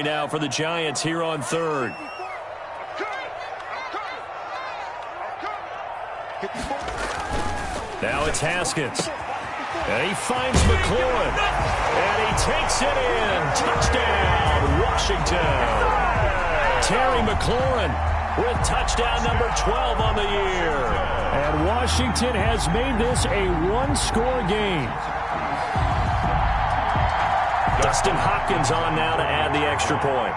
Now for the Giants here on third. Now it's Haskins. And he finds McLaurin. And he takes it in. Touchdown, Washington. Terry McLaurin with touchdown number 12 on the year. And Washington has made this a one-score game. Dustin Hopkins on now to add the extra point.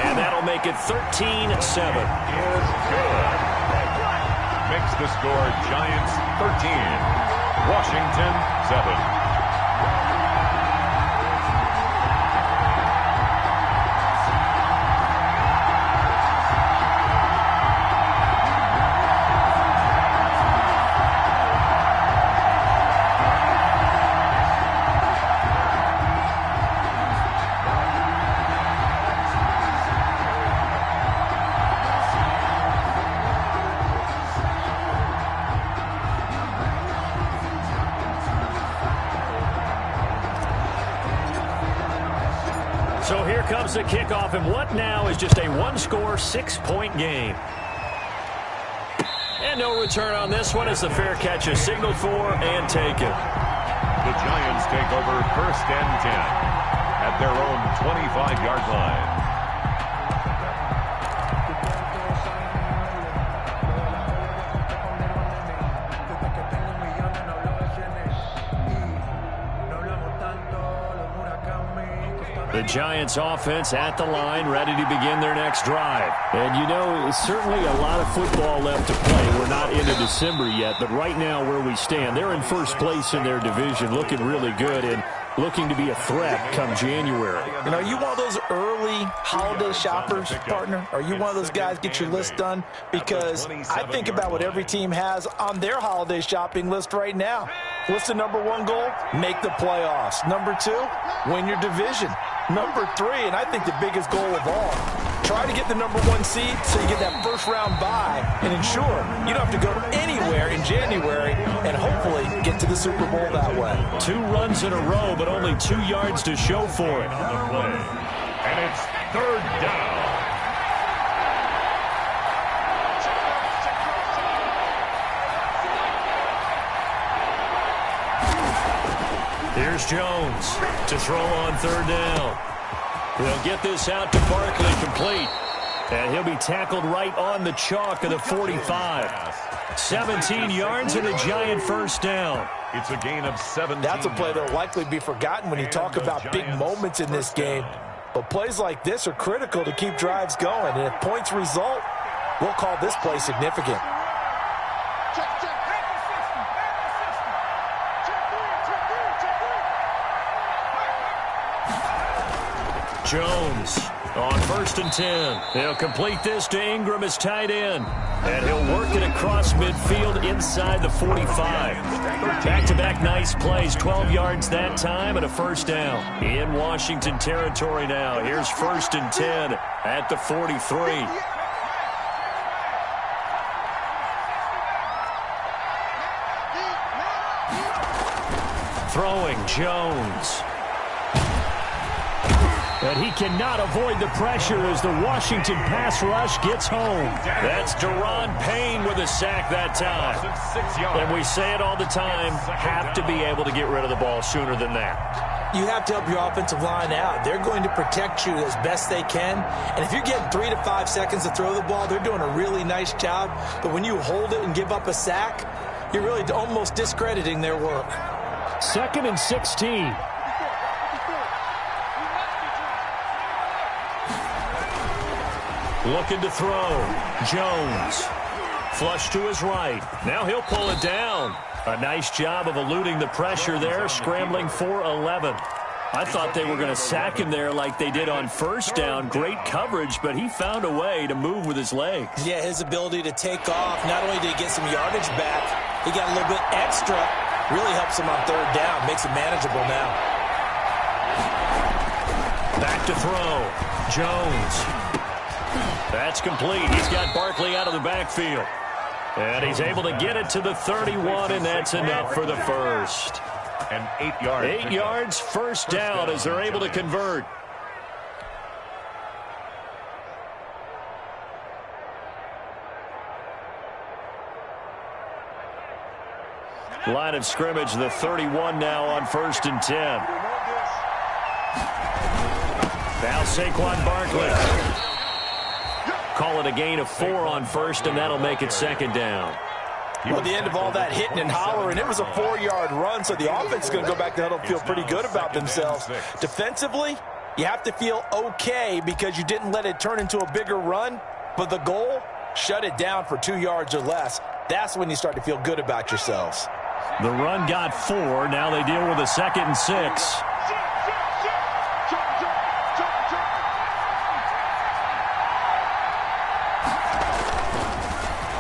And that'll make it 13-7. Is good. Makes the score Giants 13, Washington 7. So here comes the kickoff, and what now is just a one-score, 6-point game. And no return on this one as the fair catch is signaled for and taken. The Giants take over 1st and 10 at their own 25-yard line. The Giants offense at the line, ready to begin their next drive. And you know, it's certainly a lot of football left to play. We're not into December yet, but right now where we stand, they're in first place in their division, looking really good and looking to be a threat come January. You know, are you one of those early holiday shoppers, partner? Are you one of those guys get your list done? Because I think about what every team has on their holiday shopping list right now. What's the number one goal? Make the playoffs. Number two, win your division. Number three, and I think the biggest goal of all, try to get the number one seed so you get that first-round bye and ensure you don't have to go anywhere in January and hopefully get to the Super Bowl that way. 2 runs in a row, but only 2 yards to show for it. And it's 3rd down. Here's Jones to throw on 3rd down. He'll get this out to Barkley, complete. And he'll be tackled right on the chalk of the 45. 17 yards and a Giant first down. It's a gain of 17. That's a play that will likely be forgotten when you talk about big moments in this game. But plays like this are critical to keep drives going. And if points result, we'll call this play significant. Jones on 1st and 10. He'll complete this to Ingram as tight end. And he'll work it across midfield inside the 45. Back-to-back nice plays, 12 yards that time and a first down. In Washington territory now. Here's 1st and 10 at the 43. Throwing Jones. But he cannot avoid the pressure as the Washington pass rush gets home. That's Daron Payne with a sack that time. And we say it all the time, have to be able to get rid of the ball sooner than that. You have to help your offensive line out. They're going to protect you as best they can. And if you're getting 3 to 5 seconds to throw the ball, they're doing a really nice job. But when you hold it and give up a sack, you're really almost discrediting their work. 2nd and 16. Looking to throw. Jones. Flush to his right. Now he'll pull it down. A nice job of eluding the pressure there, scrambling for 11. I thought they were going to sack him there like they did on 1st down. Great coverage, but he found a way to move with his legs. Yeah, his ability to take off, not only did he get some yardage back, he got a little bit extra. Really helps him on 3rd down, makes it manageable now. Back to throw. Jones. That's complete. He's got Barkley out of the backfield. And he's able to get it to the 31, and that's enough for the first. An 8-yard. 8 yards, first down as they're able to convert. Line of scrimmage, the 31 now on 1st and 10. Now Saquon Barkley. Call it a gain of 4 on 1st, and that'll make it 2nd down. Well, the end of all that hitting and hollering, it was a 4-yard run, so the offense is going to go back to huddle and feel pretty good about themselves. Defensively, you have to feel okay because you didn't let it turn into a bigger run, but the goal, shut it down for 2 yards or less. That's when you start to feel good about yourselves. The run got 4. Now they deal with a 2nd and 6.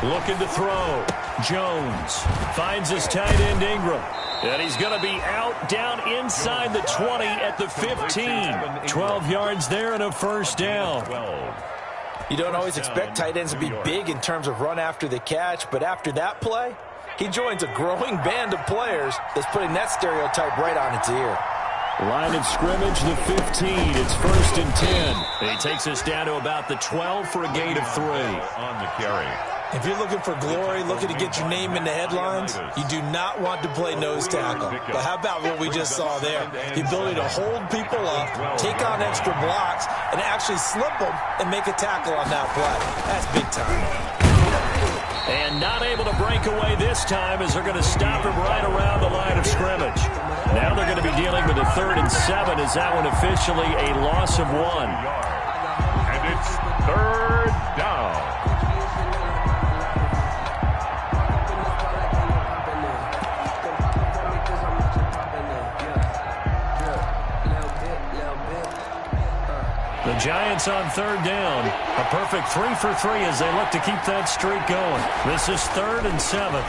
Looking to throw. Jones finds his tight end Ingram. And he's going to be out down inside the 20 at the 15. 12 yards there and a first down. You don't always expect tight ends to be big in terms of run after the catch, but after that play, he joins a growing band of players that's putting that stereotype right on its ear. Line of scrimmage, the 15. It's 1st and 10. He takes us down to about the 12 for a gain of 3. On the carry. If you're looking for glory, looking to get your name in the headlines, you do not want to play nose tackle. But how about what we just saw there? The ability to hold people up, take on extra blocks, and actually slip them and make a tackle on that play. That's big time. And not able to break away this time as they're going to stop him right around the line of scrimmage. Now they're going to be dealing with a 3rd and 7 as that one officially a loss of 1. And it's 3rd down. The Giants on 3rd down. A perfect 3 for 3 as they look to keep that streak going. This is 3rd and 7.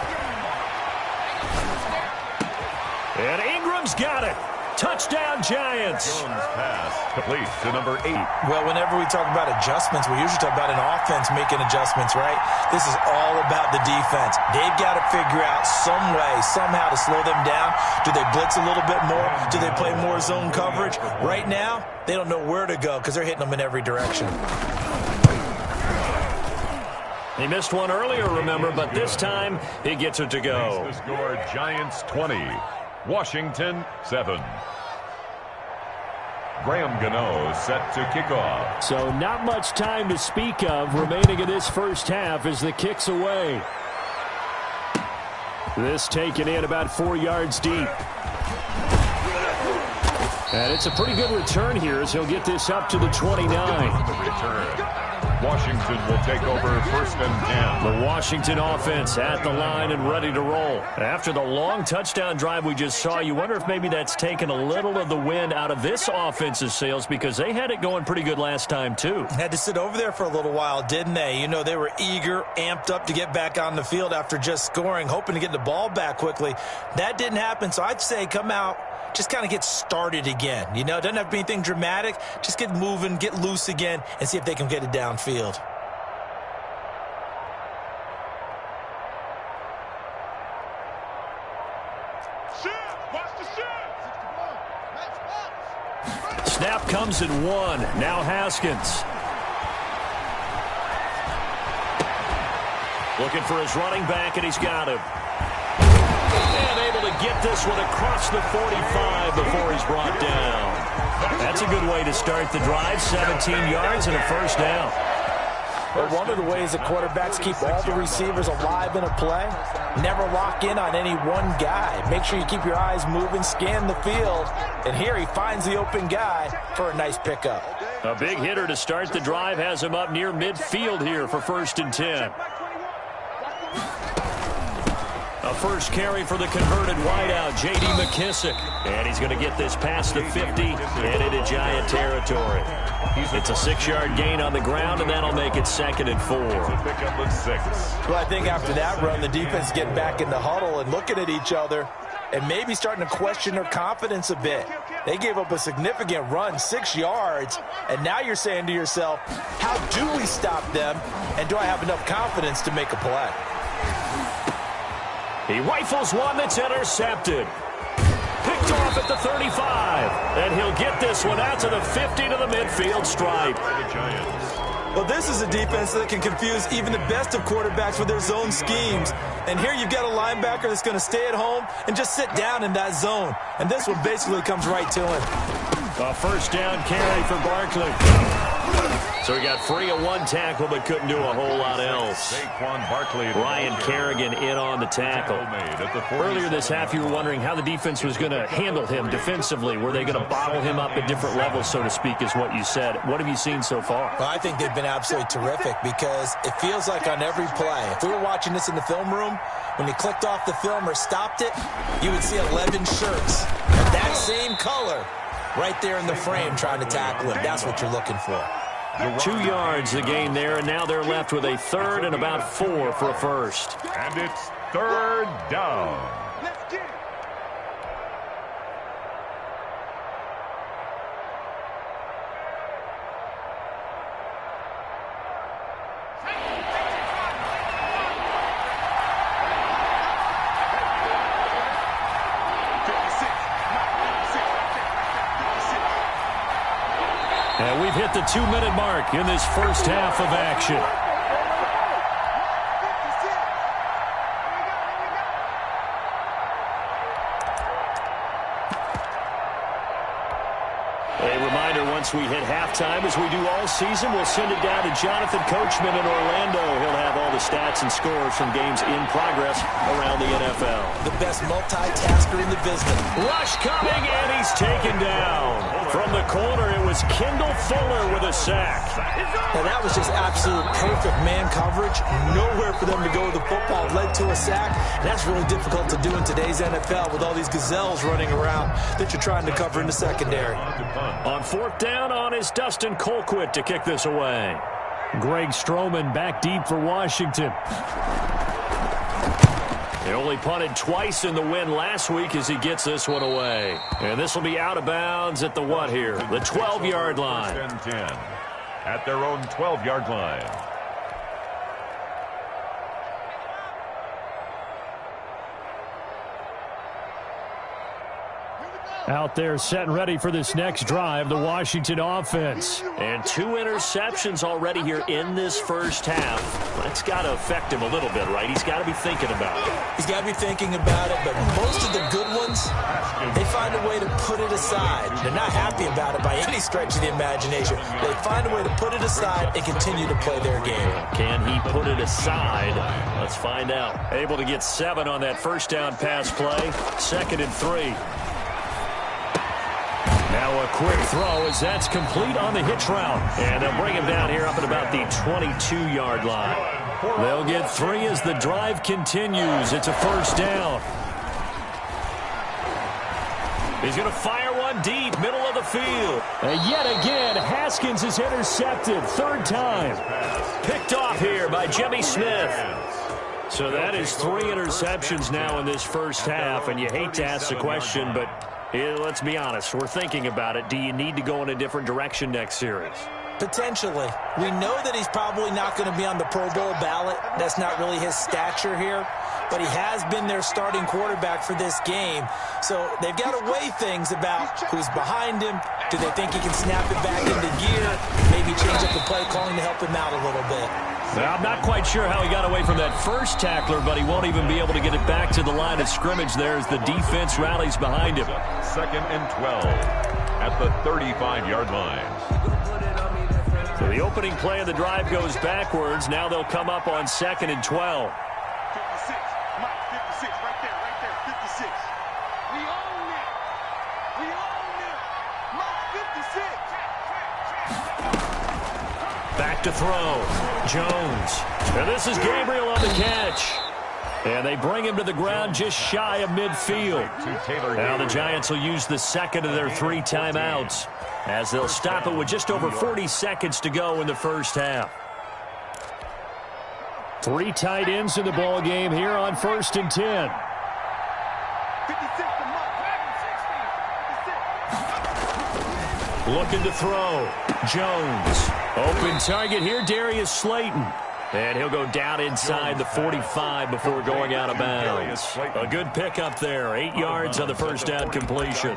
And Ingram's got it. Touchdown, Giants. Jones pass complete to number 8. Well, whenever we talk about adjustments, we usually talk about an offense making adjustments, right? This is all about the defense. They've got to figure out some way, somehow to slow them down. Do they blitz a little bit more? Do they play more zone coverage? Right now, they don't know where to go because they're hitting them in every direction. He missed one earlier, remember, but this time he gets it to go. The score, Giants 20, Washington 7. Graham Gano set to kick off. So not much time to speak of remaining in this first half as the kick's away. This taken in about 4 yards deep. And it's a pretty good return here as he'll get this up to the 29. The return. Washington will take over 1st and 10. The Washington offense at the line and ready to roll. After the long touchdown drive we just saw, you wonder if maybe that's taken a little of the wind out of this offense's sails because they had it going pretty good last time too. Had to sit over there for a little while, didn't they? You know, they were eager, amped up to get back on the field after just scoring, hoping to get the ball back quickly. That didn't happen, so I'd say come out, just kind of get started again. You know, it doesn't have to be anything dramatic. Just get moving, get loose again, and see if they can get it downfield. Snap comes in 1. Now Haskins. Looking for his running back, and he's got him. And able to get this one across the 45 before he's brought down. That's a good way to start the drive. 17 yards and a first down. But one of the ways that quarterbacks keep all the receivers alive in a play, never lock in on any one guy. Make sure you keep your eyes moving, scan the field. And here he finds the open guy for a nice pickup. A big hitter to start the drive has him up near midfield here for 1st and 10. A first carry for the converted wideout, J.D. McKissick. And he's going to get this past the 50 and into Giant territory. It's a 6-yard gain on the ground, and that'll make it 2nd and 4. Pickup of 6. Well, I think after that run, the defense is getting back in the huddle and looking at each other and maybe starting to question their confidence a bit. They gave up a significant run, 6 yards, and now you're saying to yourself, how do we stop them, and do I have enough confidence to make a play? He rifles one that's intercepted. Picked off at the 35. And he'll get this one out to the 50 to the midfield stripe. Well, this is a defense that can confuse even the best of quarterbacks with their zone schemes. And here you've got a linebacker that's going to stay at home and just sit down in that zone. And this one basically comes right to him. A first down carry for Barkley. So he got free of one tackle but couldn't do a whole lot else. Ryan Kerrigan in on the tackle. Earlier this half you were wondering how the defense was going to handle him defensively. Were they going to bottle him up at different levels, so to speak, is what you said. What have you seen so far? Well, I think they've been absolutely terrific because it feels like on every play, if we were watching this in the film room, when he clicked off the film or stopped it, you would see 11 shirts of that same color right there in the frame trying to tackle him. That's what you're looking for. 2 yards the gain there, and now they're left with a third and about 4 for a first. And it's third down. And we've hit the 2-minute mark in this first half of action. A reminder, once we hit halftime, as we do all season, we'll send it down to Jonathan Coachman in Orlando. He'll have all the stats and scores from games in progress around the NFL. The best multitasker in the business. Rush coming, and he's taken down. From the corner, it was Kendall Fuller with a sack. Now, that was just absolute perfect man coverage. Nowhere for them to go with the football. Led to a sack. And that's really difficult to do in today's NFL with all these gazelles running around that you're trying to cover in the secondary. On fourth down on is Dustin Colquitt to kick this away. Greg Stroman back deep for Washington. He only punted twice in the win last week as he gets this one away. And this will be out of bounds at the what here? The 12-yard line. First and 10 at their own 12-yard line. Out there set and ready for this next drive, the Washington offense. And 2 interceptions already here in this first half. That's got to affect him a little bit, right? He's got to be thinking about it. He's got to be thinking about it, but most of the good ones, they find a way to put it aside. They're not happy about it by any stretch of the imagination. They find a way to put it aside and continue to play their game. Can he put it aside? Let's find out. Able to get 7 on that first down pass play. 2nd and 3. Now a quick throw as that's complete on the hitch route. And they'll bring him down here up at about the 22-yard line. They'll get 3 as the drive continues. It's a first down. He's going to fire one deep, middle of the field. And yet again, Haskins is intercepted. 3rd time. Picked off here by Jimmy Smith. So that is 3 interceptions now in this first half. And you hate to ask the question, but let's be honest. We're thinking about it. Do you need to go in a different direction next series? Potentially. We know that he's probably not going to be on the Pro Bowl ballot. That's not really his stature here. But he has been their starting quarterback for this game. So they've got to weigh things about who's behind him. Do they think he can snap it back into gear? Maybe change up the play calling to help him out a little bit. Well, I'm not quite sure how he got away from that first tackler, but he won't even be able to get it back to the line of scrimmage there as the defense rallies behind him. 2nd and 12 at the 35-yard line. So the opening play of the drive goes backwards. Now they'll come up on 2nd and 12. 56, right there, 56. We own it. We own it. Mark 56. Back to throw. Jones. And this is Gabriel on the catch. And they bring him to the ground just shy of midfield. Now the Giants will use the 2nd of their 3 timeouts as they'll stop it with just over 40 seconds to go in the first half. 3 tight ends in the ball game here on 1st and 10. 56. Looking to throw. Jones. Open target here, Darius Slayton. And he'll go down inside the 45 before going out of bounds. A good pickup there. 8 yards on the first down completion.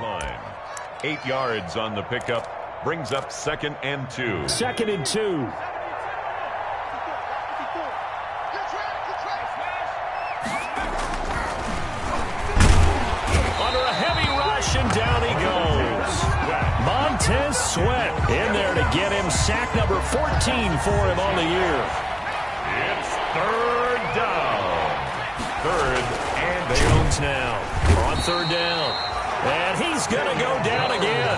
8 yards on the pickup. Brings up 2nd and 2. 2nd and 2. And down he goes. Montez Sweat in there to get him. Sack number 14 for him on the year. It's 3rd down. 3rd and Jones now on 3rd down. And he's going to go down again.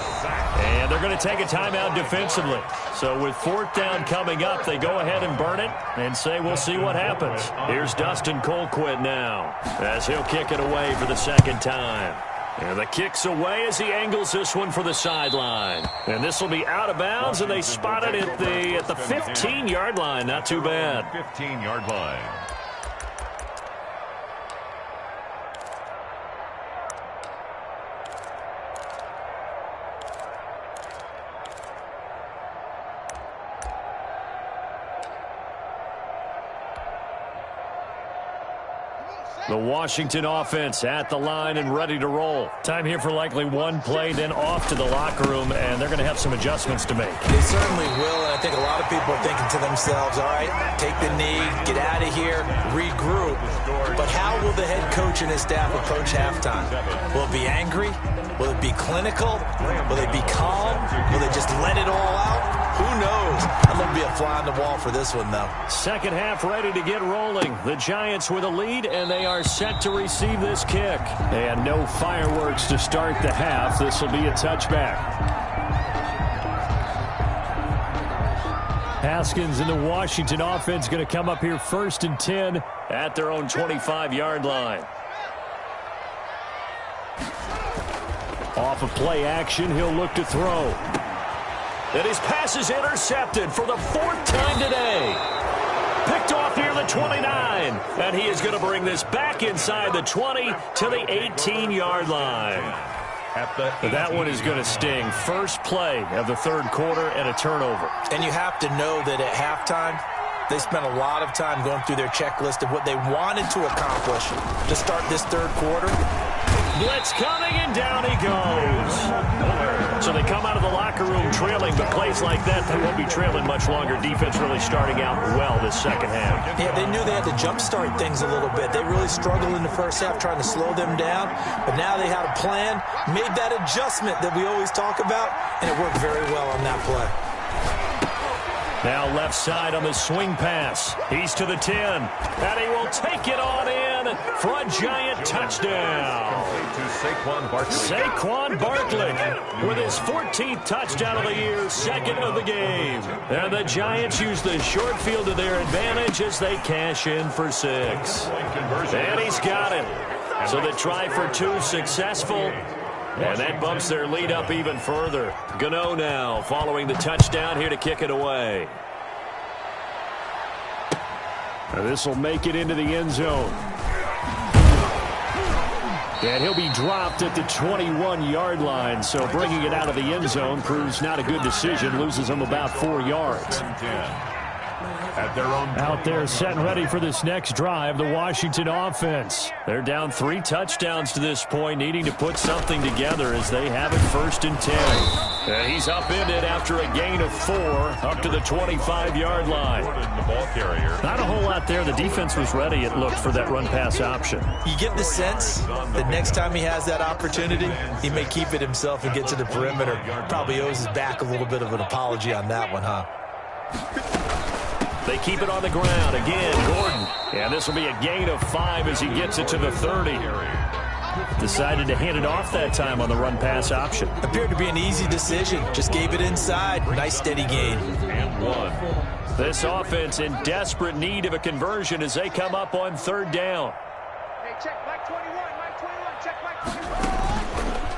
And they're going to take a timeout defensively. So with 4th down coming up, they go ahead and burn it and say we'll see what happens. Here's Dustin Colquitt now as he'll kick it away for the 2nd time. And the kick's away as he angles this one for the sideline. And this will be out of bounds, and they spot it at the 15-yard line. Not too bad. 15-yard line. The Washington offense at the line and ready to roll. Time here for likely one play, then off to the locker room, and they're going to have some adjustments to make. They certainly will, and I think a lot of people are thinking to themselves, all right, take the knee, get out of here, regroup. But how will the head coach and his staff approach halftime? Will it be angry? Will it be clinical? Will they be calm? Will they just let it all out? Who knows? I'm going to be a fly on the wall for this one, though. Second half ready to get rolling. The Giants with a lead, and they are set to receive this kick. And no fireworks to start the half. This will be a touchback. Haskins and the Washington offense going to come up here 1st and 10 at their own 25-yard line. Off of play action, he'll look to throw. And his pass is intercepted for the 4th time today. Picked off near the 29. And he is going to bring this back inside the 20 to the 18-yard line. That one is going to sting. First play of the 3rd quarter and a turnover. And you have to know that at halftime, they spent a lot of time going through their checklist of what they wanted to accomplish to start this 3rd quarter. Blitz coming, and down he goes. So they come out of the locker room trailing, but plays like that, they won't be trailing much longer. Defense really starting out well this 2nd half. Yeah, they knew they had to jumpstart things a little bit. They really struggled in the 1st half trying to slow them down, but now they had a plan, made that adjustment that we always talk about, and it worked very well on that play. Now left side on the swing pass. He's to the 10, and he will take it on in for a Giant touchdown. Saquon Barkley with his 14th touchdown of the year, 2nd of the game. And the Giants use the short field to their advantage as they cash in for 6. And he's got it. So the try for 2 successful. And that bumps their lead up even further. Gano now following the touchdown here to kick it away. This will make it into the end zone. And he'll be dropped at the 21-yard line. So bringing it out of the end zone proves not a good decision. Loses him about 4 yards. Out there set and ready for this next drive, the Washington offense. They're down 3 touchdowns to this point, needing to put something together as they have it 1st and 10. And he's upended after a gain of 4 up to the 25-yard line. Not a whole lot there. The defense was ready, it looked, for that run-pass option. You get the sense that next time he has that opportunity, he may keep it himself and get to the perimeter. Probably owes his back a little bit of an apology on that one, huh? They keep it on the ground. Again, Gordon. And this will be a gain of 5 as he gets it to the 30. Decided to hand it off that time on the run-pass option. Appeared to be an easy decision. Just gave it inside. Nice, steady gain. And 1. This offense in desperate need of a conversion as they come up on 3rd down. Hey, check Mike 21, Mike 21, check Mike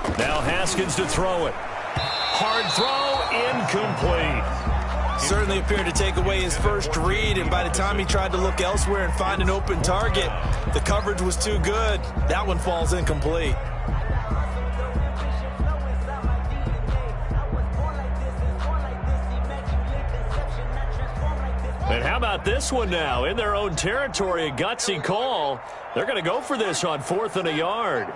21. Now Haskins to throw it. Hard throw, incomplete. Certainly appeared to take away his first read, and by the time he tried to look elsewhere and find an open target, the coverage was too good. That one falls incomplete. And how about this one now? In their own territory, a gutsy call. They're going to go for this on 4th and a yard.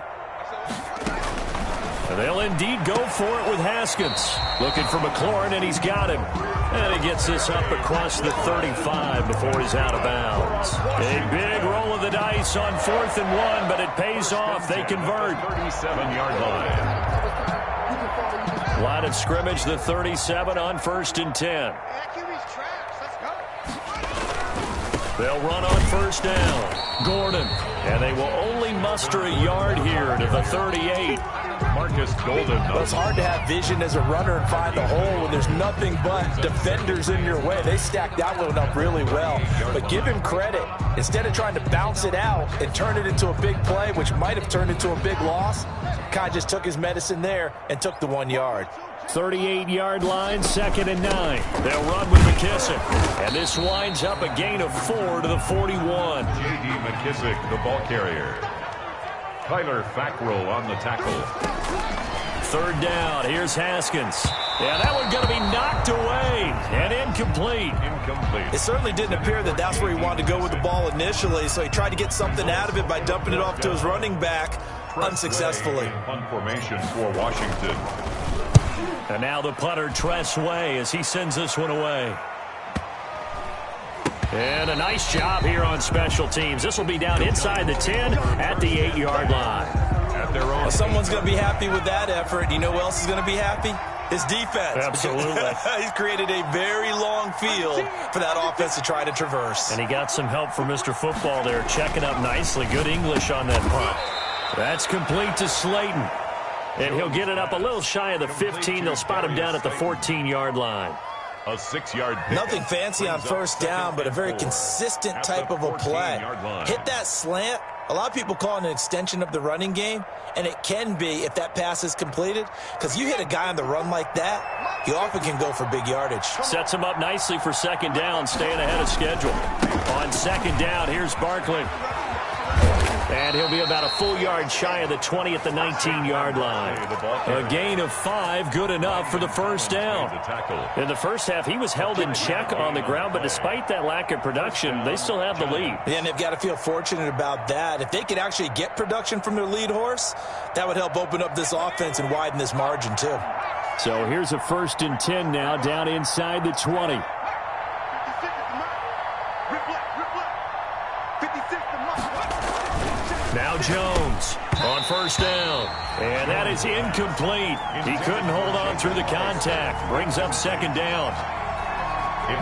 And they'll indeed go for it with Haskins. Looking for McLaurin, and he's got him. And he gets this up across the 35 before he's out of bounds. A big roll of the dice on 4th and 1, but it pays off. They convert. 37-yard line. Line of scrimmage, the 37 on 1st and 10. They'll run on 1st down. Gordon. And they will only muster a yard here to the 38. Marcus Golden. Well, it's hard to have vision as a runner and find the hole when there's nothing but defenders in your way. They stacked that one up really well. But give him credit. Instead of trying to bounce it out and turn it into a big play, which might have turned into a big loss, Kai just took his medicine there and took the 1 yard. 38-yard line, 2nd and 9. They'll run with McKissick. And this winds up a gain of 4 to the 41. J.D. McKissick, the ball carrier. Tyler Fackrell on the tackle. 3rd down. Here's Haskins. Yeah, that one's going to be knocked away and incomplete. Incomplete. It certainly didn't appear that that's where he wanted to go with the ball initially, so he tried to get something out of it by dumping it off to his running back unsuccessfully. Punt formation for Washington. And now the punter, Tress Way, as he sends this one away. And a nice job here on special teams. This will be down inside the 10 at the 8-yard line. At their own. Well, someone's going to be happy with that effort. You know who else is going to be happy? His defense. Absolutely. He's created a very long field for that offense to try to traverse. And he got some help from Mr. Football there, checking up nicely. Good English on that punt. That's complete to Slayton. And he'll get it up a little shy of the 15. They'll spot him down at the 14-yard line. A 6-yard pick. Nothing fancy on 1st down, but a very consistent type of a play. Hit that slant. A lot of people call it an extension of the running game, and it can be if that pass is completed, because you hit a guy on the run like that, he often can go for big yardage. Sets him up nicely for 2nd down, staying ahead of schedule. On 2nd down, here's Barkley. And he'll be about a full yard shy of the 20 at the 19-yard line. A gain of 5, good enough for the 1st down. In the first half, he was held in check on the ground, but despite that lack of production, they still have the lead. And they've got to feel fortunate about that. If they could actually get production from their lead horse, that would help open up this offense and widen this margin too. So here's a 1st and 10 now, down inside the 20. Now Jones on 1st down. And that is incomplete. He couldn't hold on through the contact. Brings up 2nd down.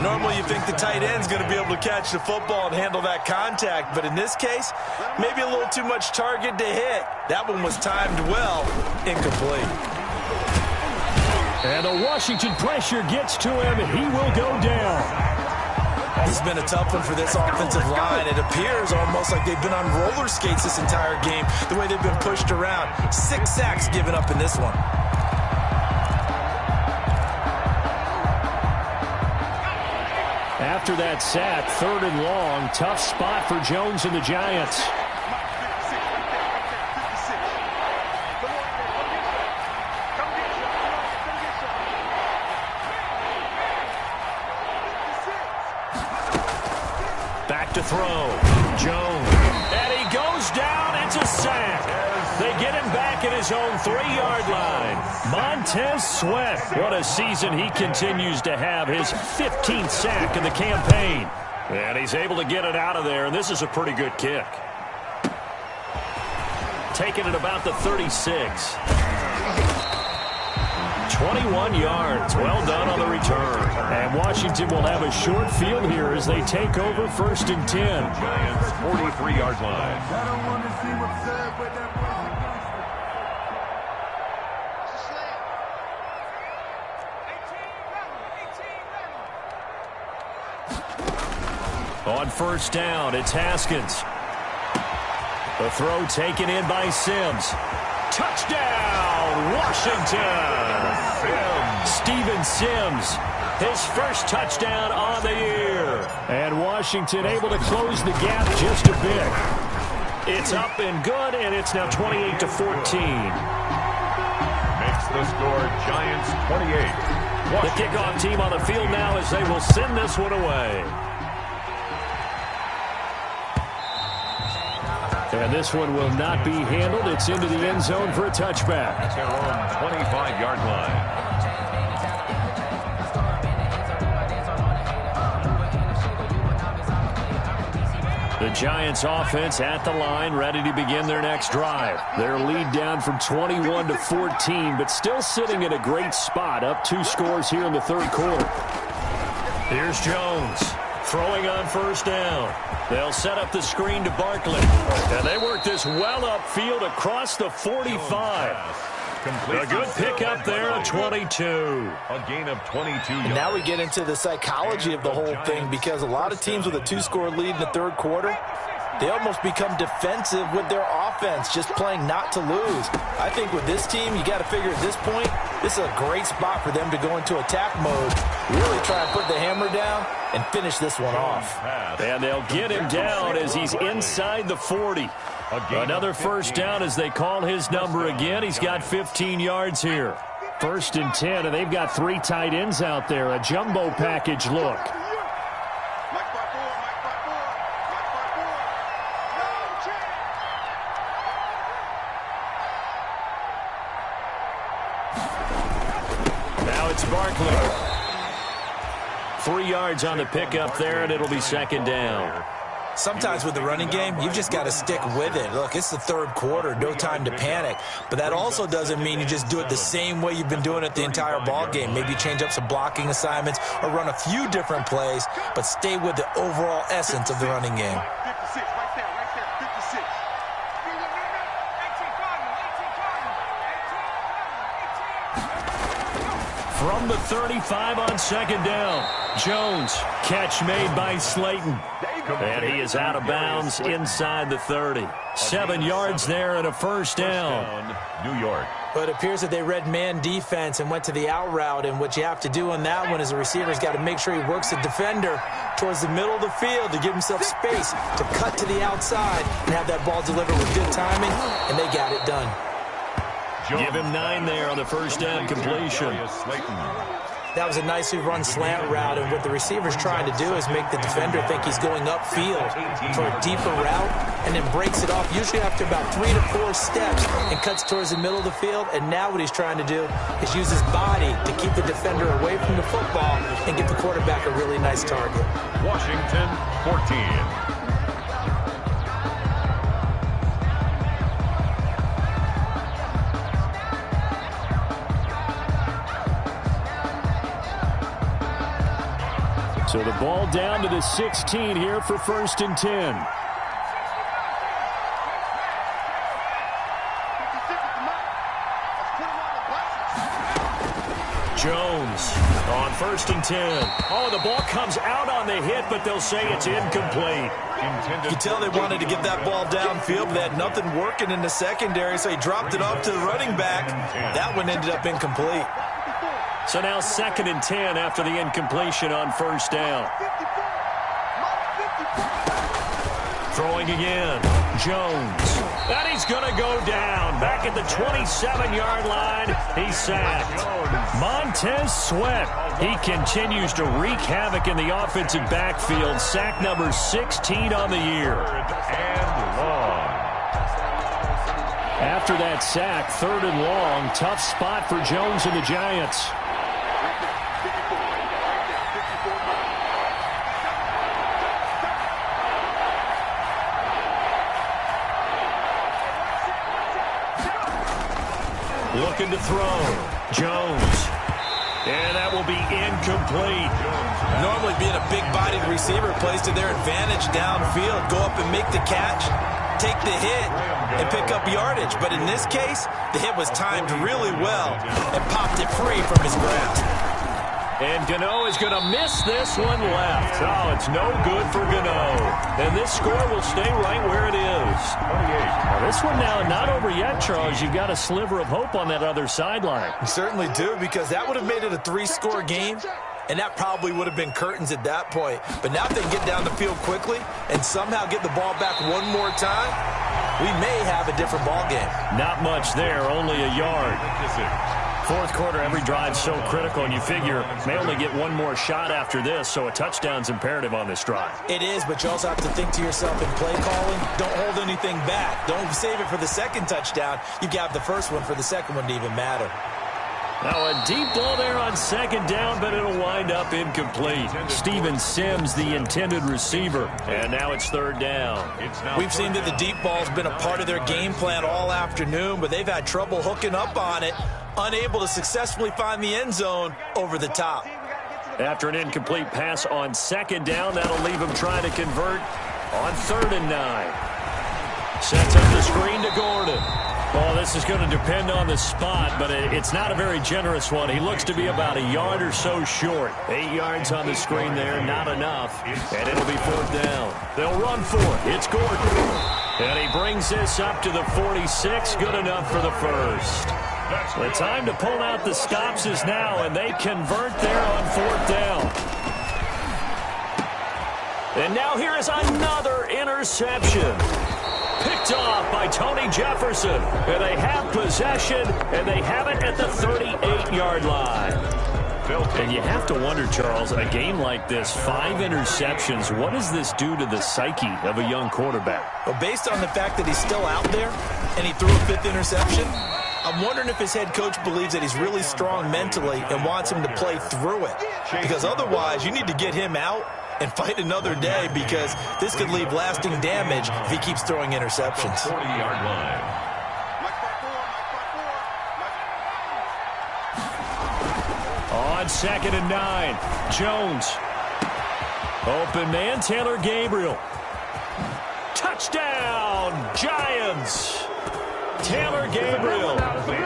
Normally you think the tight end's going to be able to catch the football and handle that contact, but in this case, maybe a little too much target to hit. That one was timed well, incomplete. And the Washington pressure gets to him, and he will go down. This has been a tough one for this offensive line. It appears almost like they've been on roller skates this entire game, the way they've been pushed around. 6 sacks given up in this one. After that sack, 3rd and long, tough spot for Jones and the Giants. Back to throw. Jones. And he goes down. It's a sack. They get him back at his own 3-yard line. Montez Sweat. What a season he continues to have. His 15th sack in the campaign. And he's able to get it out of there, and this is a pretty good kick. Taking it about the 36. 21 yards. Well done on the return. And Washington will have a short field here as they take over 1st and 10. Giants 43-yard line. I don't want to see what's said, but that On 1st down, it's Haskins. The throw taken in by Sims. Touchdown, Washington! Steven Sims, his first touchdown on the year. And Washington able to close the gap just a bit. It's up and good, and it's now 28-14. Makes the score Giants 28. The kickoff team on the field now as they will send this one away. And this one will not be handled. It's into the end zone for a touchback. At their own 25-yard line. The Giants offense at the line, ready to begin their next drive. Their lead down from 21 to 14, but still sitting at a great spot, up 2 scores here in the third quarter. Here's Jones throwing on first down. They'll set up the screen to Barkley. And they work this well upfield across the 45. A good pickup there at 22. A gain of 22 yards. And now we get into the psychology of the whole thing, because a lot of teams with a 2-score lead in the third quarter, they almost become defensive with their offense, just playing not to lose. I think with this team, you got to figure at this point, this is a great spot for them to go into attack mode, really try and put the hammer down and finish this one off. And they'll get him down as he's inside the 40. Another first down as they call his number again. He's got 15 yards here. 1st and 10, and they've got 3 tight ends out there. A jumbo package look. Now it's Barkley. 3 yards on the pickup there, and it'll be 2nd down. Sometimes with the running game, you've just got to stick with it. Look, it's the third quarter, no time to panic. But that also doesn't mean you just do it the same way you've been doing it the entire ball game. Maybe change up some blocking assignments or run a few different plays, but stay with the overall essence of the running game. 56, right there, 56. From the 35 on 2nd down, Jones, catch made by Slayton. And he is out of bounds inside the 30. 7 yards there and a first down. New York. But it appears that they read man defense and went to the out route, and what you have to do on that one is the receiver's got to make sure he works the defender towards the middle of the field to give himself space to cut to the outside and have that ball delivered with good timing, and they got it done. Give him 9 there on the first down completion. That was a nicely run slant route, and what the receiver's trying to do is make the defender think he's going upfield for a deeper route, and then breaks it off, usually after about 3 to 4 steps, and cuts towards the middle of the field. And now what he's trying to do is use his body to keep the defender away from the football and give the quarterback a really nice target. Washington, 14. So the ball down to the 16 here for 1st and 10. Jones on 1st and 10. Oh, the ball comes out on the hit, but they'll say it's incomplete. You can tell they wanted to get that ball downfield, but they had nothing working in the secondary, so he dropped it off to the running back. That one ended up incomplete. So now 2nd and 10 after the incompletion on first down. Throwing again, Jones. And he's going to go down. Back at the 27-yard line, he's sacked. Montez Sweat, he continues to wreak havoc in the offensive backfield. Sack number 16 on the year. And long. After that sack, 3rd and long, tough spot for Jones and the Giants. Looking to throw. Jones. And that will be incomplete. Normally being a big-bodied receiver plays to their advantage downfield. Go up and make the catch, take the hit, and pick up yardage. But in this case, the hit was timed really well and popped it free from his grasp. And Gano is going to miss this one left. Oh, it's no good for Gano. And this score will stay right where it is. 28. Now, this one now not over yet, Charles. You've got a sliver of hope on that other sideline. You certainly do, because that would have made it a 3-score game, and that probably would have been curtains at that point. But now if they can get down the field quickly and somehow get the ball back one more time, we may have a different ball game. Not much there, only a yard. Fourth quarter, every drive's so critical, and you figure may only get one more shot after this, so a touchdown's imperative on this drive. It is, but you also have to think to yourself in play calling, don't hold anything back. Don't save it for the second touchdown. You got the first one for the second one to even matter. Now a deep ball there on second down, but it'll wind up incomplete. Steven Sims, the intended receiver, and now it's third down. We've seen that the deep ball's been a part of their game plan all afternoon, but they've had trouble hooking up on it, unable to successfully find the end zone over the top. After an incomplete pass on second down, that'll leave him trying to convert on 3rd and 9. Sets up the screen to Gordon. Well, this is going to depend on the spot, but it's not a very generous one. He looks to be about a yard or so short. 8 yards on the screen there, not enough. And it'll be 4th down. They'll run for it. It's Gordon. And he brings this up to the 46. Good enough for the first. The time to pull out the stops is now, and they convert there on 4th down. And now here is another interception. Picked off by Tony Jefferson. And they have possession, and they have it at the 38-yard line. And you have to wonder, Charles, a game like this, 5 interceptions, what does this do to the psyche of a young quarterback? Well, based on the fact that he's still out there and he threw a 5th interception, I'm wondering if his head coach believes that he's really strong mentally and wants him to play through it. Because otherwise, you need to get him out and fight another day, because this could leave lasting damage if he keeps throwing interceptions. 40-yard line. On 2nd and 9, Jones. Open man, Taylor Gabriel. Touchdown, Giants. Taylor Gabriel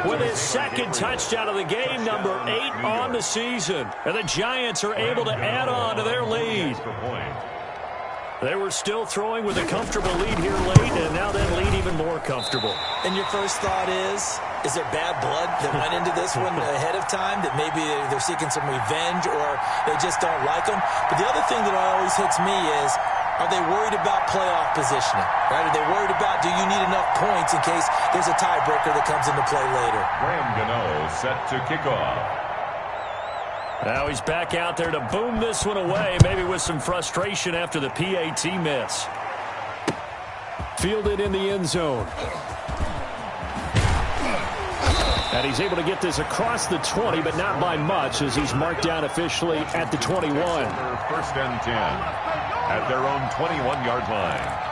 with his 2nd touchdown of the game, number 8 on the season. And the Giants are able to add on to their lead. They were still throwing with a comfortable lead here late, and now that lead even more comfortable. And your first thought is there bad blood that went into this one ahead of time, that maybe they're seeking some revenge or they just don't like them? But the other thing that always hits me is, are they worried about playoff positioning? Right? Are they worried about, do you need enough points in case there's a tiebreaker that comes into play later? Graham Gano set to kick off. Now he's back out there to boom this one away, maybe with some frustration after the PAT miss. Fielded in the end zone. And he's able to get this across the 20, but not by much, as he's marked down officially at the 21. 1st and 10 at their own 21-yard line.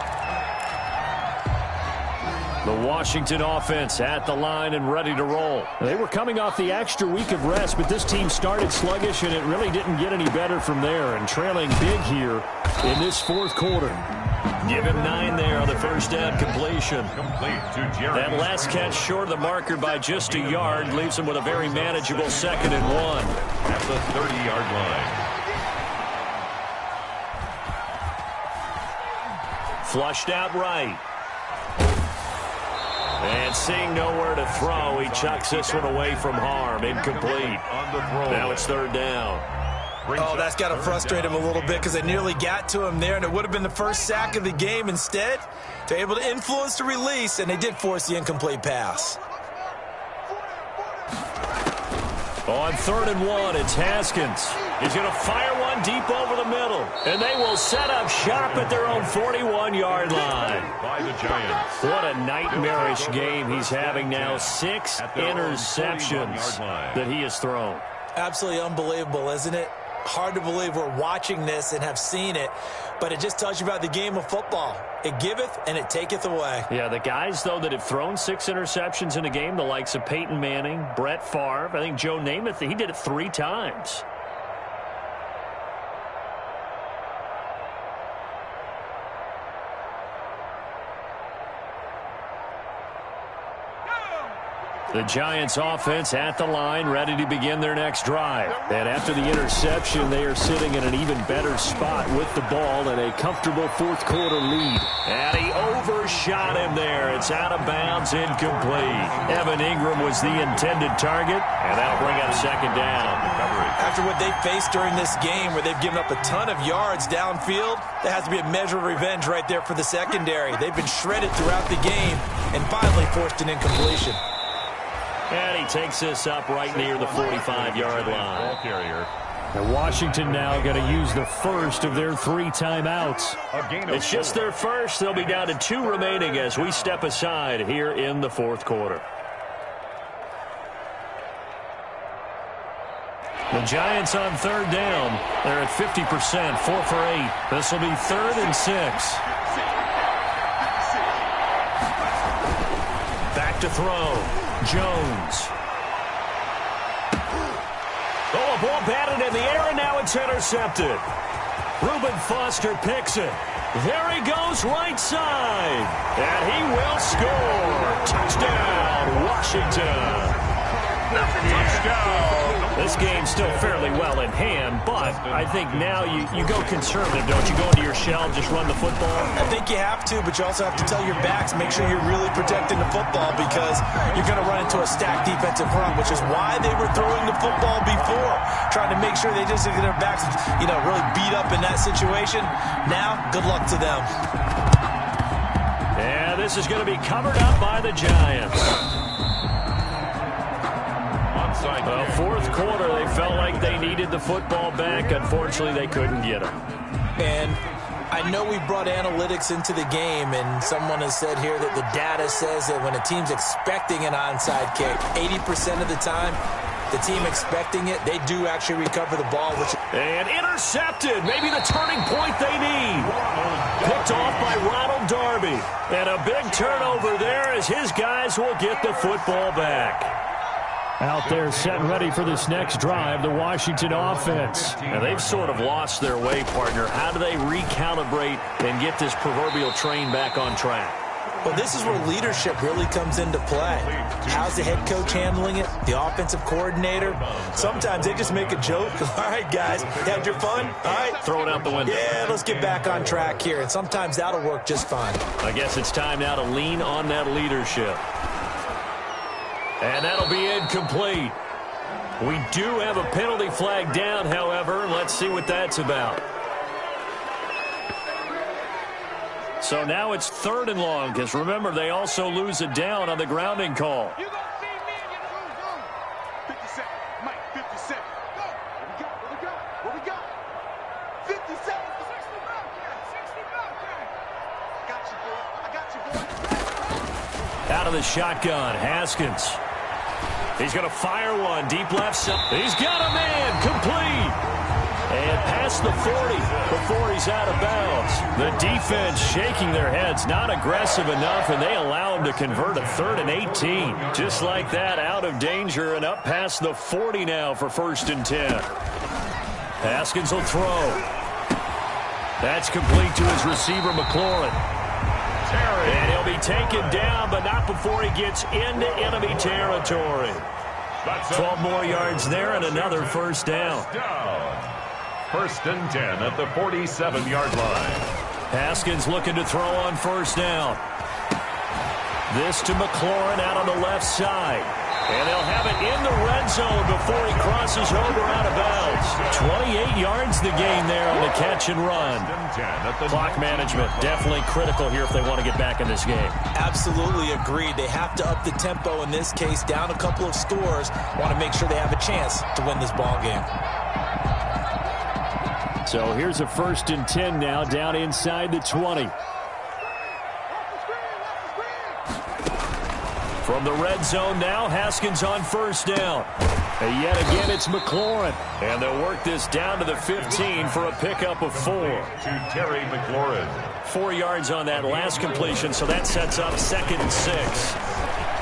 The Washington offense at the line and ready to roll. They were coming off the extra week of rest, but this team started sluggish, and it really didn't get any better from there, and trailing big here in this 4th quarter. Give him 9 there on the first down completion. Complete to Jeremy. That last catch short of the marker by just a yard leaves him with a very manageable 2nd and 1. At the 30-yard line. Flushed out right. And seeing nowhere to throw, he chucks this one away from harm. Incomplete. Now it's 3rd down. Oh, that's got to frustrate him a little bit, because they nearly got to him there, and it would have been the first sack of the game. Instead, they're able to influence the release, and they did force the incomplete pass. On 3rd and 1, it's Haskins. He's going to fire one deep over the middle. And they will set up shop at their own 41-yard line. By the Giants. What a nightmarish game he's having now. 6 interceptions that he has thrown. Absolutely unbelievable, isn't it? Hard to believe we're watching this and have seen it, but it just tells you about the game of football. It giveth and it taketh away. Yeah, the guys, though, that have thrown 6 interceptions in a game, the likes of Peyton Manning, Brett Favre, I think Joe Namath, he did it 3 times. The Giants offense at the line, ready to begin their next drive. And after the interception, they are sitting in an even better spot with the ball and a comfortable 4th quarter lead. And he overshot him there. It's out of bounds, incomplete. Evan Ingram was the intended target, and that'll bring up 2nd down. After what they faced during this game, where they've given up a ton of yards downfield, there has to be a measure of revenge right there for the secondary. They've been shredded throughout the game and finally forced an incompletion. And he takes this up right near the 45-yard line. Ball carrier. And Washington now going to use the first of their 3 timeouts. It's just their first. They'll be down to 2 remaining as we step aside here in the fourth quarter. The Giants on third down. They're at 50%, 4 for 8. This will be 3rd and 6. Back to throw. Jones. Oh, a ball batted in the air, and now it's intercepted. Reuben Foster picks it. There he goes, right side. And he will score. Touchdown, Washington. Touchdown. This game's still fairly well in hand, but I think now you go conservative, don't you? Go into your shell, just run the football? I think you have to, but you also have to tell your backs, make sure you're really protecting the football because you're going to run into a stacked defensive front, which is why they were throwing the football before, trying to make sure they just get their backs, really beat up in that situation. Now, good luck to them. Yeah, this is going to be covered up by the Giants. Well, fourth quarter, they felt like they needed the football back. Unfortunately, they couldn't get it. And I know we brought analytics into the game, and someone has said here that the data says that when a team's expecting an onside kick, 80% of the time, the team expecting it, they do actually recover the ball. And intercepted. Maybe the turning point they need. Picked off by Ronald Darby. And a big turnover there as his guys will get the football back. Out there set and ready for this next drive, the Washington offense. Now they've sort of lost their way, partner. How do they recalibrate and get this proverbial train back on track? Well, this is where leadership really comes into play. How's the head coach handling it? The offensive coordinator? Sometimes they just make a joke. All right, guys, had your fun? All right. Throw it out the window. Yeah, let's get back on track here. And sometimes that'll work just fine. I guess it's time now to lean on that leadership. And that'll be incomplete. We do have a penalty flag down, however. Let's see what that's about. So now it's 3rd and long, because remember, they also lose it down on the grounding call. You gonna see me and get through. 50 seconds. Mike, 50 seconds. Go. What we got? What we got? 50 seconds. 60 back. I got you, boy. I got you, boy. Out of the shotgun, Haskins. He's going to fire one deep left side. He's got a man, complete. And past the 40 before he's out of bounds. The defense shaking their heads, not aggressive enough, and they allow him to convert a 3rd and 18. Just like that, out of danger and up past the 40 now for 1st and 10. Haskins will throw. That's complete to his receiver, McLaurin. And he'll be taken down, but not before he gets into enemy territory. 12 more yards there and another 1st down. 1st and 10 at the 47-yard line. Haskins looking to throw on 1st down. This to McLaurin out on the left side. And they'll have it in the red zone before he crosses over out of bounds. 28 yards the gain there on the catch and run. Clock management definitely critical here if they want to get back in this game. Absolutely agreed. They have to up the tempo in this case, down a couple of scores. Want to make sure they have a chance to win this ball game. So here's a 1st and 10 now, down inside the 20. From the red zone now, Haskins on 1st down. And yet again, it's McLaurin. And they'll work this down to the 15 for a pickup of 4. To Terry McLaurin. 4 yards on that last completion, so that sets up 2nd and 6.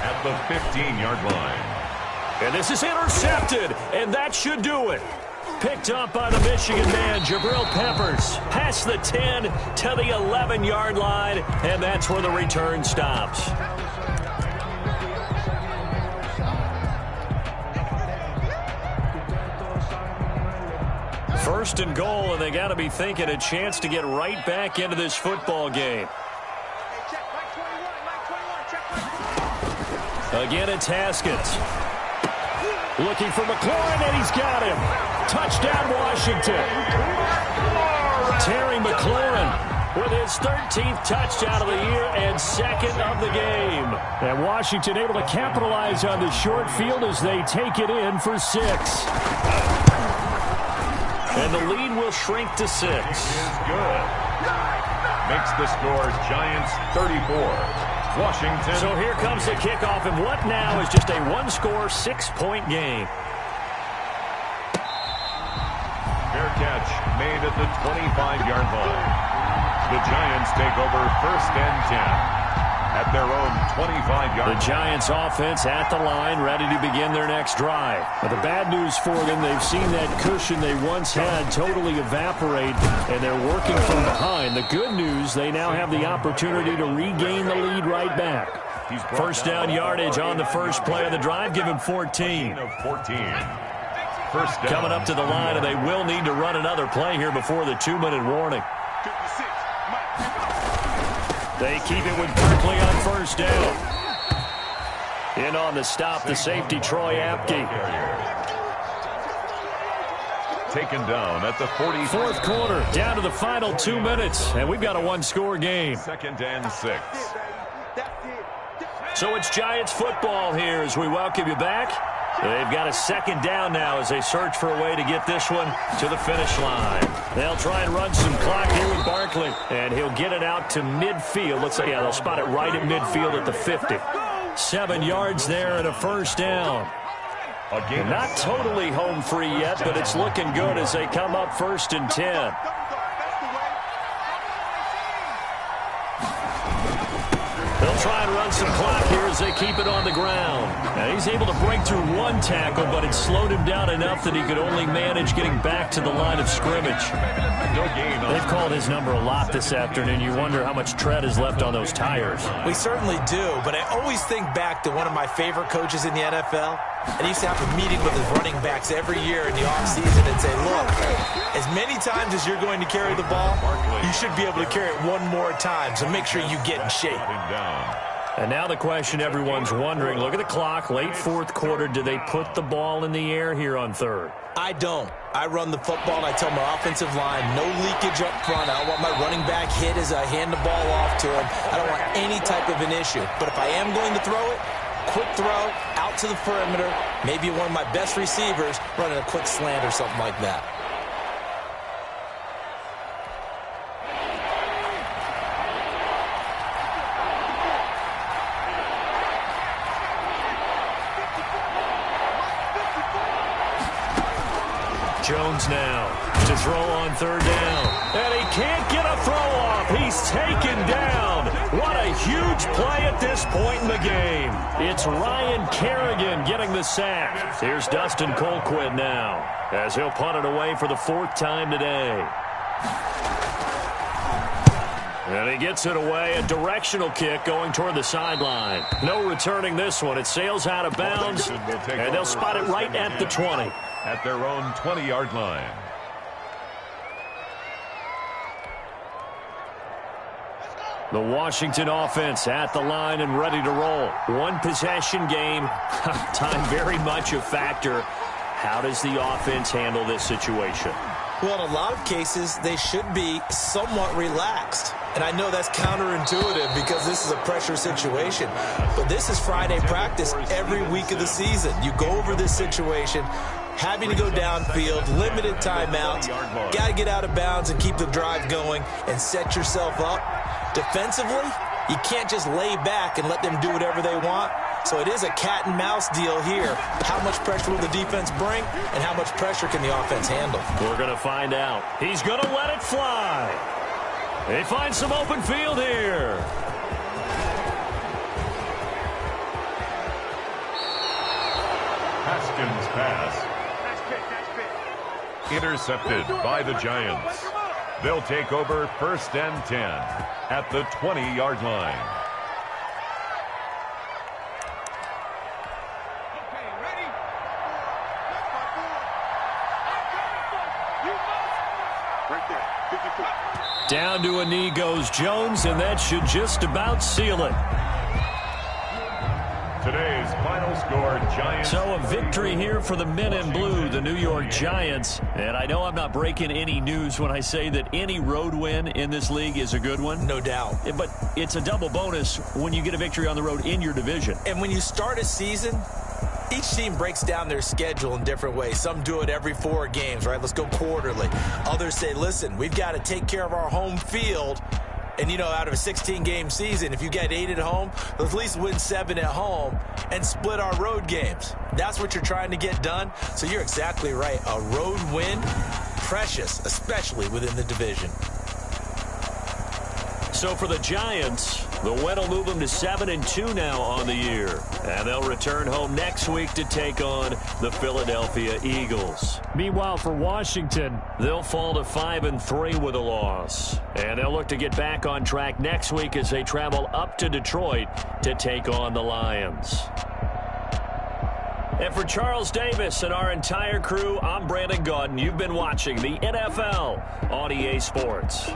At the 15-yard line. And this is intercepted, and that should do it. Picked up by the Michigan man, Jabril Peppers. Past the 10 to the 11-yard line, and that's where the return stops. 1st and goal, and they got to be thinking a chance to get right back into this football game. Again, it's Haskins. Looking for McLaurin, and he's got him. Touchdown, Washington. Terry McLaurin with his 13th touchdown of the year and second of the game. And Washington able to capitalize on the short field as they take it in for 6. And the lead will shrink to 6. Good. Makes the score Giants 34. Washington. So here comes the kickoff, and what now is just a one-score, 6-point game. Fair catch made at the 25-yard line. The Giants take over 1st and 10 at their own 25-yard line. The Giants offense at the line, ready to begin their next drive. But the bad news for them, they've seen that cushion they once had totally evaporate, and they're working from behind. The good news, they now have the opportunity to regain the lead right back. First down yardage on the first play of the drive. Give him 14. First down. Coming up to the line, and they will need to run another play here before the 2-minute warning. They keep it with Barkley on first down. In on the stop, the safety, Troy Apke. Taken down at the 40. Fourth quarter, down to the final 2 minutes, and we've got a one-score game. 2nd and 6. So it's Giants football here as we welcome you back. They've got a second down now as they search for a way to get this one to the finish line. They'll try and run some clock here with Barkley, and he'll get it out to midfield. Let's say, yeah, they'll spot it right at midfield at the 50. 7 yards there and a first down. Not totally home free yet, but it's looking good as they come up 1st and 10. They'll try and run some clock here as they keep it on the ground. And he's able to break through one tackle, but it slowed him down enough that he could only manage getting back to the line of scrimmage. No gain. They've called his number a lot this afternoon. You wonder how much tread is left on those tires. We certainly do, but I always think back to one of my favorite coaches in the NFL. And he used to have a meeting with his running backs every year in the offseason and say, look, as many times as you're going to carry the ball, you should be able to carry it one more time, so make sure you get in shape. And now the question everyone's wondering, look at the clock, late fourth quarter, do they put the ball in the air here on third? I don't. I run the football, and I tell my offensive line, no leakage up front. I don't want my running back hit as I hand the ball off to him. I don't want any type of an issue. But if I am going to throw it, quick throw, out to the perimeter, maybe one of my best receivers running a quick slant or something like that. Jones now to throw on third down. And he can't get a throw off. He's taken down. What a huge play at this point in the game. It's Ryan Kerrigan getting the sack. Here's Dustin Colquitt now as he'll punt it away for the 4th time today. And he gets it away, a directional kick going toward the sideline. No returning this one. It sails out of bounds, and they'll spot it right at the 20. At their own 20-yard line. The Washington offense at the line and ready to roll. One possession game. Time very much a factor. How does the offense handle this situation? Well, in a lot of cases, they should be somewhat relaxed. And I know that's counterintuitive because this is a pressure situation. But this is Friday practice every week of the season. You go over this situation, having to go downfield, limited timeouts, got to get out of bounds and keep the drive going and set yourself up. Defensively, you can't just lay back and let them do whatever they want. So it is a cat and mouse deal here. How much pressure will the defense bring and how much pressure can the offense handle? We're going to find out. He's going to let it fly. They find some open field here. Haskins pass. Intercepted by the Giants. They'll take over 1st and 10 at the 20-yard line. Down to a knee goes Jones, and that should just about seal it. Today's final Final score, Giants. So a victory here for the men in blue, the New York Giants. And I know I'm not breaking any news when I say that any road win in this league is a good one. No doubt. But it's a double bonus when you get a victory on the road in your division. And when you start a season, each team breaks down their schedule in different ways. Some do it every 4 games, right? Let's go quarterly. Others say, listen, we've got to take care of our home field. And, you know, out of a 16-game season, if you get 8 at home, let's at least win 7 at home and split our road games. That's what you're trying to get done. So you're exactly right. A road win, precious, especially within the division. So for the Giants, the win will move them to 7-2 now on the year. And they'll return home next week to take on the Philadelphia Eagles. Meanwhile, for Washington, they'll fall to 5-3 with a loss. And they'll look to get back on track next week as they travel up to Detroit to take on the Lions. And for Charles Davis and our entire crew, I'm Brandon Gaudin. You've been watching the NFL on EA Sports.